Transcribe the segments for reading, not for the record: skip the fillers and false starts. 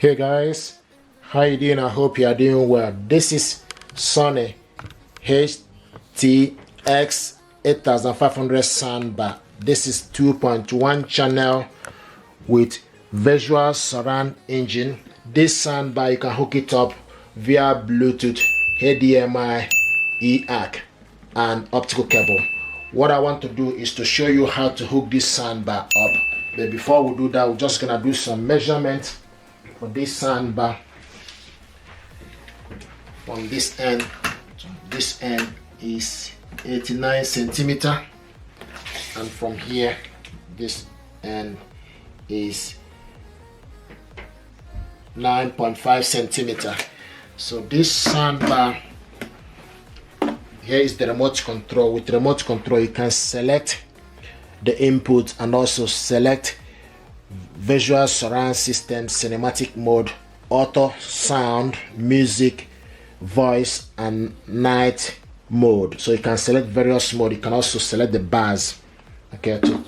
Hey guys, how you doing? I hope you are doing well. This is Sony HDMI 8500 soundbar. This is 2.1 channel with visual surround engine. This soundbar, you can hook it up via Bluetooth, HDMI ARC and optical cable. What I want to do is to show you how to hook this soundbar up. But before we do that, we're just gonna do some measurements for this soundbar. From this end to this end is 89 centimeter, and from here this end is 9.5 centimeter. So this soundbar, here is the remote control. With remote control you can select the input and also select visual surround system, cinematic mode, auto, sound, music, voice and night mode. So you can select various mode. You can also select the bars. Okay, to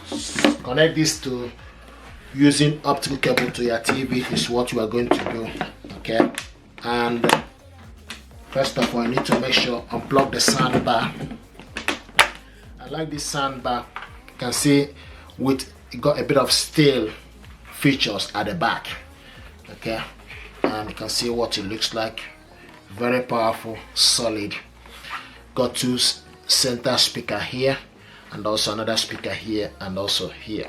connect this to using optical cable to your TV is what you are going to do. Okay, and first of all, you need to make sure unplug the soundbar. I like this soundbar. You can see it got a bit of steel features at the back. Okay, and you can see what it looks like. Very powerful, solid. Got two center speaker here and also another speaker here and also here.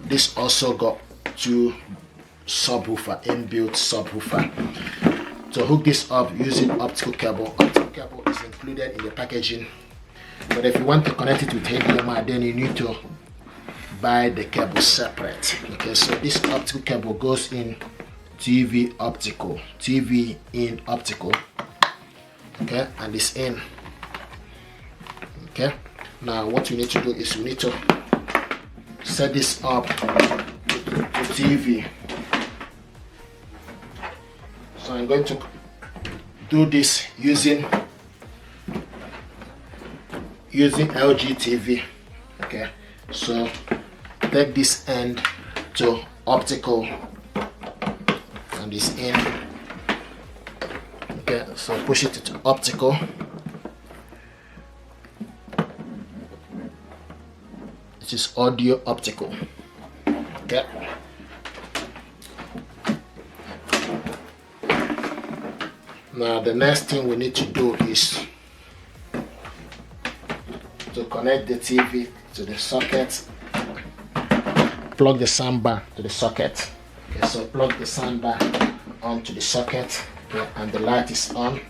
This also got two subwoofer, inbuilt subwoofer. To hook this up using optical cable is included in the packaging, but if you want to connect it with HDMI, then you need to buy the cable separate. Okay, so this optical cable goes in TV optical, TV in optical. Okay, and it's in. Okay, now what we need to do is we need to set this up to TV. So I'm going to do this using LG TV. Okay, so take this end to optical and it's in. Okay, so push it to optical. This is audio optical. Okay. Now the next thing we need to do is to connect the TV to the socket. Plug the soundbar to the socket. Okay, so plug the soundbar onto the socket. Okay, and the light is on.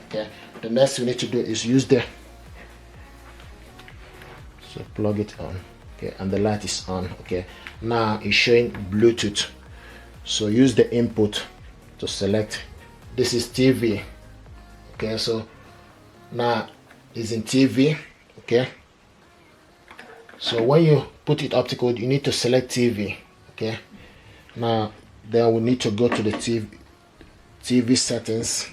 Okay, the next we need to do is use the, so plug it on. Okay, and the light is on. Okay, now it's showing Bluetooth. So use the input to select. This is TV. Okay, so now it's in TV. Okay, so when you put it optical, you need to select TV. Okay, now then we need to go to the TV settings,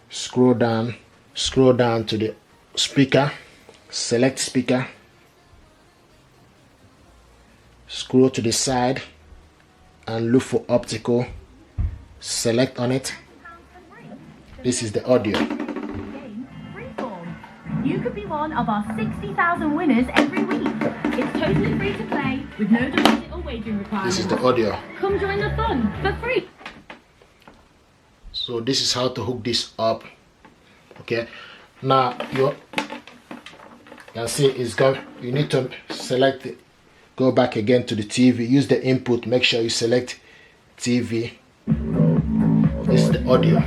scroll down to the speaker, select speaker, scroll to the side and look for optical, select on it. This is the audio. You could be one of our 60,000 winners every week. It's totally free to play with no deposit or wagering requirements. This is the audio. Come join the fun for free. So this is how to hook this up. Okay, now you can see it's got, you need to select it, go back again to the TV, use the input, make sure you select TV. This is the audio.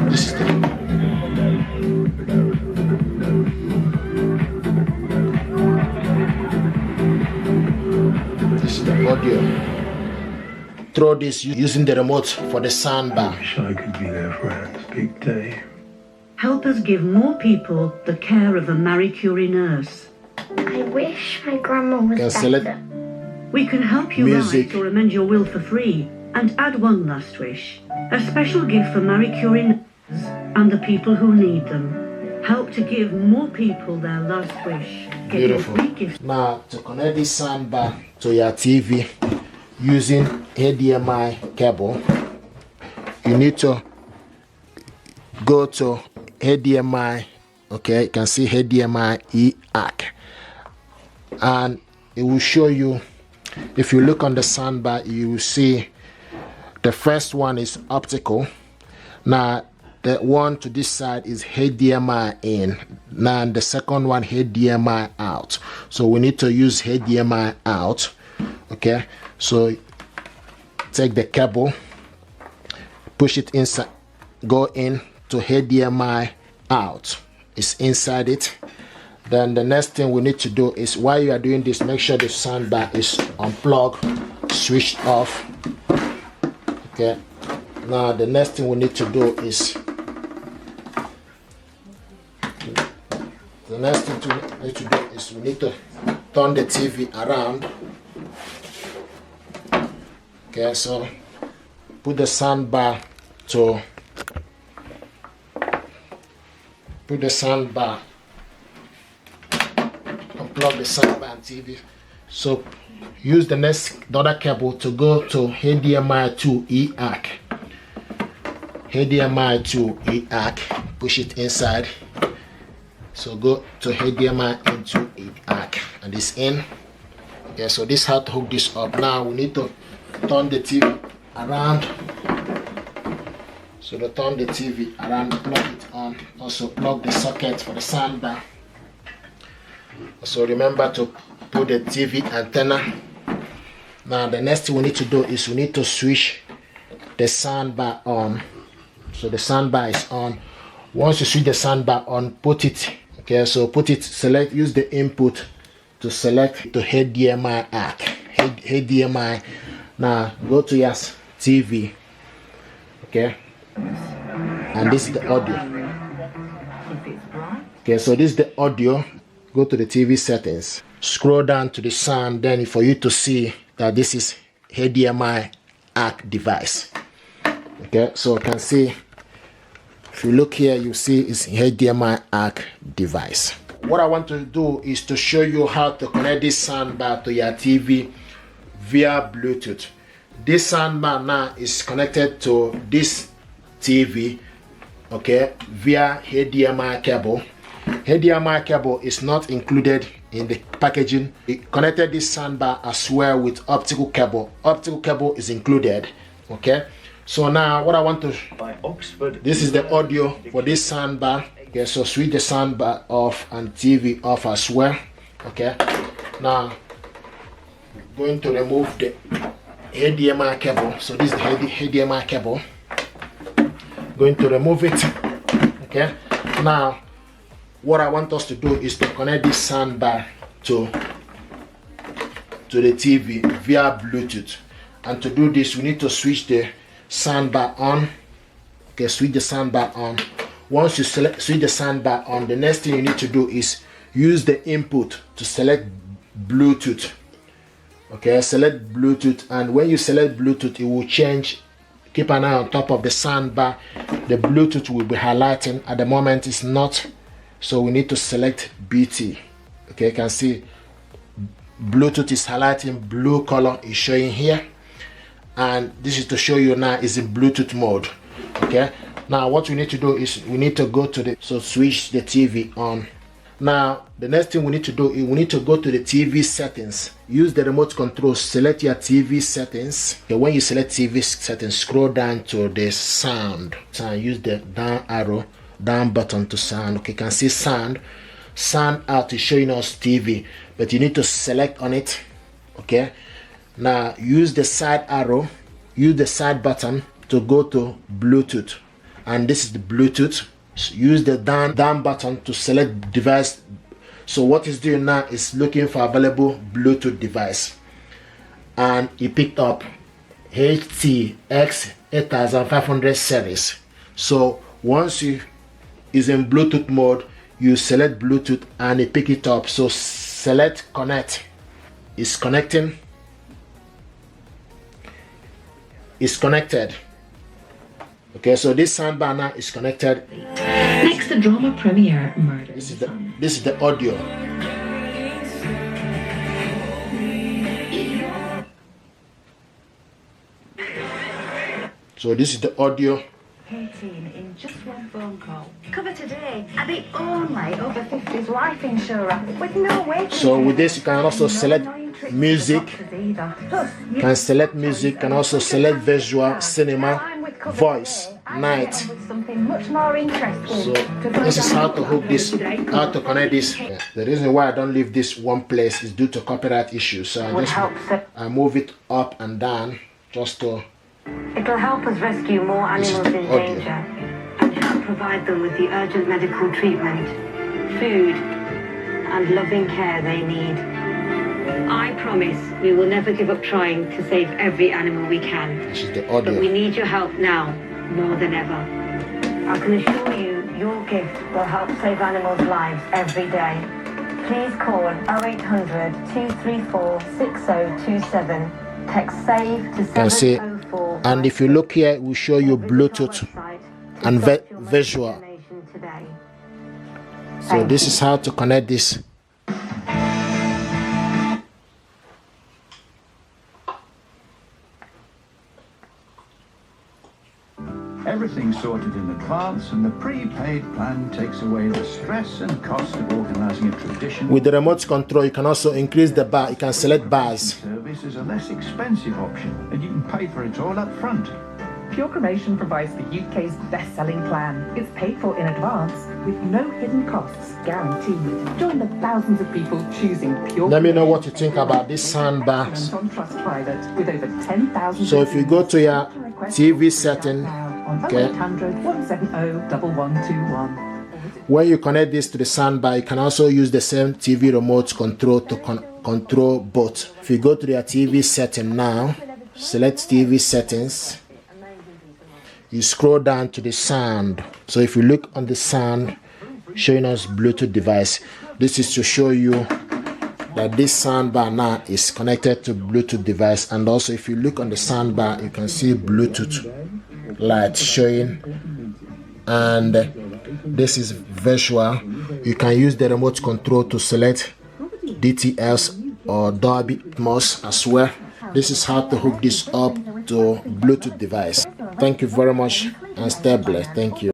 This is the audio. Throw this using the remote for the soundbar. I wish I could be their friends. Big day. Help us give more people the care of a Marie Curie nurse. I wish my grandma was Can select better. We can help you music write or amend your will for free and add one last wish. A special gift for Marie Curie nurses and the people who need them. Help to give more people their last wish. Getting Beautiful. free gifts. Now, to connect this soundbar to your TV using HDMI cable, you need to go to HDMI. Okay, you can see HDMI ARC, and it will show you. If you look on the soundbar, you will see the first one is optical. Now the one to this side is HDMI in. Now the second one HDMI out. So we need to use HDMI out. Okay, so take the cable, push it inside, go in to HDMI out. It's inside it. Then the next thing we need to do is, while you are doing this, make sure the soundbar is unplugged, switched off. Okay, now the next thing we need to do is we need to turn the TV around. Okay, so put the soundbar to unplug the soundbar and TV. So use the other cable to go to HDMI to ARC. HDMI to ARC, push it inside. So go to HDMI into ARC, and it's in. Okay, so this is how to hook this up. Now we need to turn the TV around. So to turn the TV around, plug it on. Also plug the socket for the soundbar. So remember to put the TV antenna. Now the next thing we need to do is we need to switch the soundbar on. So the soundbar is on. Once you switch the soundbar on, put it. Okay, so put it, select, use the input to select to HDMI ARC. HDMI. Now go to your TV. Okay, and this is the audio. Okay, so this is the audio. Go to the TV settings, scroll down to the sound, then for you to see that this is HDMI ARC device. Okay, so you can see, if you look here, you see it's HDMI ARC device. What I want to do is to show you how to connect this soundbar to your TV via Bluetooth. This soundbar now is connected to this TV, okay, via HDMI cable. HDMI cable is not included in the packaging. It connected this soundbar as well with optical cable. Optical cable is included. Okay, so now what I want to, this is the audio for this soundbar. Okay, so switch the soundbar off and TV off as well. Okay, now going to remove the HDMI cable. So this is the HDMI cable. Going to remove it. Okay, now what I want us to do is to connect this soundbar to the TV via Bluetooth. And to do this, we need to switch the soundbar on. Okay, switch the soundbar on. Once you switch the soundbar on, the next thing you need to do is use the input to select Bluetooth. Okay, select Bluetooth, and when you select Bluetooth, it will change. Keep an eye on top of the soundbar. The Bluetooth will be highlighting. At the moment, it's not. So we need to select BT. Okay, you can see Bluetooth is highlighting, blue color is showing here, and this is to show you now is in Bluetooth mode. Okay, now what we need to do is we need to go to the, so switch the TV on. Now the next thing we need to do is we need to go to the TV settings. Use the remote control, select your TV settings. Okay, when you select TV settings, scroll down to the sound. Use the down arrow, down button to sound. Okay, you can see sound out is showing us TV, but you need to select on it. Okay, now use the side arrow, use the side button to go to Bluetooth, and this is the Bluetooth. Use the down button to select device. So what it's doing now is looking for available Bluetooth device, and it picked up HTX 8500 series. So once you is in Bluetooth mode, you select Bluetooth and it pick it up. So select connect. It's connecting. It's connected. Okay, so this soundbar now is connected. Next, the drama premiere Murder. This is the audio. So this is the audio. 18 in just one phone call. Cover today at the only over 50s life insurer with no waiting. So with this you can also select music. You can select music, can also select visual, cinema, voice, night. Something much more interesting. So this is how to hook this, how to connect this. The reason why I don't leave this one place is due to copyright issues. So I move it up and down just to. It'll help us rescue more animals in danger and help provide them with the urgent medical treatment, food, and loving care they need. I promise we will never give up trying to save every animal we can. This is the audio. But we need your help now, more than ever. I can assure you, your gift will help save animals' lives every day. Please call 0800 234 6027. Text SAVE to 704. And if you look here, we show you Bluetooth and visual. So this is how to connect this. Everything's sorted in advance, and the prepaid plan takes away the stress and cost of organizing a traditional. With the remote control, you can also increase the bar. You can select bars. Service is a less expensive option, and you can pay for it all up front. Pure Cremation provides the UK's best-selling plan. It's paid for in advance with no hidden costs guaranteed. Join the thousands of people choosing Pure. Let me know what you think about this soundbar. On Trustpilot with over 10,000. So if you go to your TV setting, okay, 0800 170 1121. when you connect this to the soundbar, you can also use the same TV remote control to control both. If you go to your TV setting now, select TV settings. You scroll down to the sound. So if you look on the sound, showing us Bluetooth device, this is to show you that this soundbar now is connected to Bluetooth device. And also if you look on the soundbar, you can see Bluetooth light showing, and this is visual. You can use the remote control to select DTS or Dolby Atmos as well. This is how to hook this up to Bluetooth device. Thank you very much and stay blessed. Thank you.